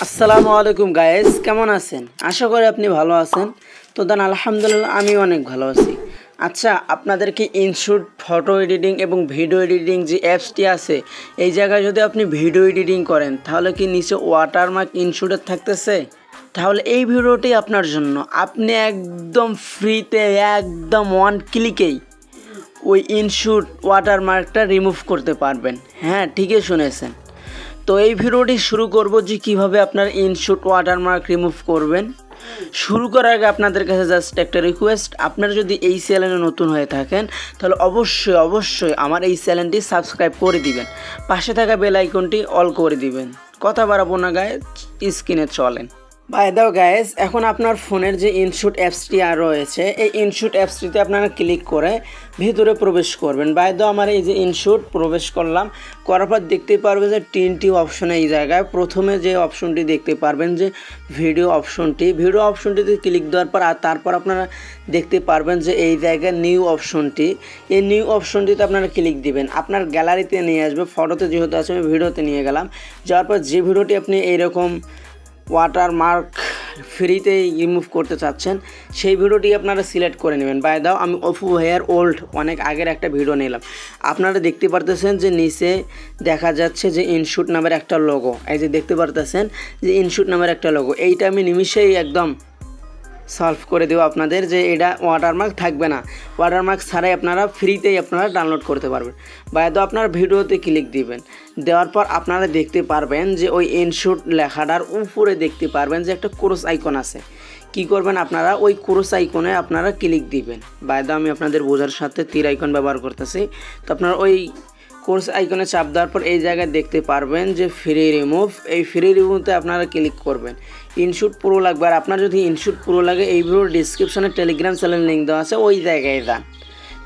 আসসালামু আলাইকুম গাইস, কেমন আছেন? আশা করি আপনি ভালো আছেন। তো আলহামদুলিল্লাহ আমি অনেক ভালো আছি। আচ্ছা, আপনাদেরকে ইনশুট ফটো এডিটিং এবং ভিডিও এডিটিং যে অ্যাপসটি আছে, এই জায়গায় যদি আপনি ভিডিও এডিটিং করেন তাহলে কি নিচে ওয়াটারমার্ক ইনশুটের থাকতেছে? তাহলে এই ভিডিওটি আপনার জন্য। আপনি একদম ফ্রিতে একদম ওয়ান ক্লিকেই ওই ইনশুট ওয়াটারমার্কটা রিমুভ করতে পারবেন। হ্যাঁ, ঠিকই শুনেছেন। তো এই ভিডিওটি শুরু করব যে কিভাবে আপনার ইনশুট ওয়াটারমার্ক রিমুভ করবেন। শুরু করার আগে আপনাদের কাছে জাস্ট একটা রিকোয়েস্ট, আপনারা যদি এই চ্যানেলে নতুন হয়ে থাকেন তাহলে অবশ্যই আমার এই চ্যানেলটি সাবস্ক্রাইব করে দিবেন, পাশে থাকা বেল আইকনটি অল করে দিবেন। কথা বাড়াবো না গায়ে, স্ক্রিনে চলেন। বাই দাও গাইস, এখন আপনার ফোনের যে ইনশুট অ্যাপসটি আর রয়েছে, এই ইনশুট অ্যাপসটিতে আপনারা ক্লিক করে ভিতরে প্রবেশ করবেন। বাই দাও আমার এই যে ইনশুট প্রবেশ করলাম, করার পর দেখতে পারবেন যে তিনটি অপশন। এই জায়গায় প্রথমে যে অপশনটি দেখতে পারবেন যে ভিডিও অপশনটিতে ক্লিক দেওয়ার পর তারপর আপনারা দেখতে পারবেন যে এই জায়গায় নিউ অপশনটি, এই নিউ অপশনটিতে আপনারা ক্লিক দিবেন। আপনার গ্যালারিতে নিয়ে আসবে, ফটোতে যেহেতু আছে আমি ভিডিওতে নিয়ে গেলাম। যাওয়ার পর যে ভিডিওটি আপনি এইরকম ওয়াটারমার্ক ফ্রিতেই রিমুভ করতে চাচ্ছেন সেই ভিডিওটি আপনারা সিলেক্ট করে নেবেন। বাই দাও আমি অপু হেয়ার ওল্ড অনেক আগের একটা ভিডিও নিলাম। আপনারা দেখতে পারতেছেন যে নিচে দেখা যাচ্ছে যে ইনশুট নামের একটা লোগো, এই যে দেখতে পারতেছেন যে ইনশুট নামের একটা লোগো। এইটা আমি নিমিষেই একদম সলভ করে দেবো আপনাদের, যে এটা ওয়াটারমার্ক থাকবে না, ওয়াটারমার্ক ছাড়াই আপনারা ফ্রিতেই আপনারা ডাউনলোড করতে পারবেন। বাইরে আপনার ভিডিওতে ক্লিক দিবেন, দেওয়ার পর আপনারা দেখতে পারবেন যে ওই ইনশুট লেখাটার উপরে দেখতে পারবেন যে একটা ক্রস আইকন আছে। কি করবেন আপনারা, ওই ক্রস আইকনে আপনারা ক্লিক দিবেন। বাইরে আমি আপনাদের বোঝার সাথে তীর আইকন ব্যবহার করতেছি। তো আপনারা ওই কোর্স আইকনে চাপ দেওয়ার পর এই জায়গায় দেখতে পারবেন যে ফ্রি রিমুভ, এই ফ্রি রিমুভতে আপনারা ক্লিক করবেন। ইনশুট প্রো লাগবে, আর আপনার যদি ইনশুট প্রো লাগে এই ভিডিওর ডিসক্রিপশনে টেলিগ্রাম চ্যানেল লিঙ্ক দেওয়া আছে, ওই জায়গায় যান।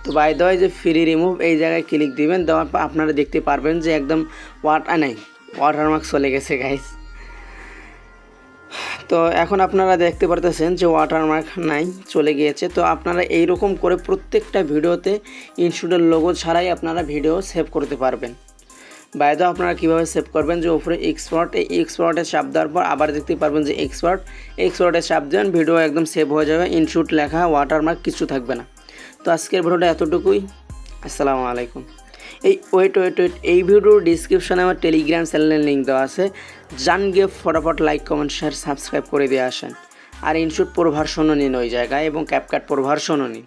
তো বাই দেওয়া যে ফ্রি রিমুভ এই জায়গায় ক্লিক দিবেন, দেওয়ার পর আপনারা দেখতে পারবেন যে একদম ওয়াটারমার্ক চলে গেছে গাইস। তো এখন আপনারা দেখতে পারতেছেন যে ওয়াটারমার্ক নাই, চলে গিয়েছে। তো আপনারা এইরকম করে প্রত্যেকটা ভিডিওতে ইনশুটের লোগো ছাড়াই আপনারা ভিডিও সেভ করতে পারবেন। বাইরে আপনারা কীভাবে সেভ করবেন, যে উপরে এক্সপোর্ট, এই এক্সপোর্টে চাপ দেওয়ার পর আবার দেখতে পারবেন যে এক্সপোর্টে চাপ দেবেন, ভিডিও একদম সেভ হয়ে যাবে, ইনশুট লেখা ওয়াটারমার্ক কিছু থাকবে না। তো আজকের ভিডিওটা এতটুকুই। আসসালামু আলাইকুম। ওয়েট এই ভিডিওর ডিসক্রিপশনে আমার টেলিগ্রাম চ্যানেলের লিঙ্ক দেওয়া আছে, জান গিয়ে ফটাফট লাইক কমেন্ট শেয়ার সাবস্ক্রাইব করে দিয়ে আসেন। আর ইনশুট প্রো ভার্সনও নিন ওই জায়গায়, এবং ক্যাপকাট প্রো ভার্সনও নিন।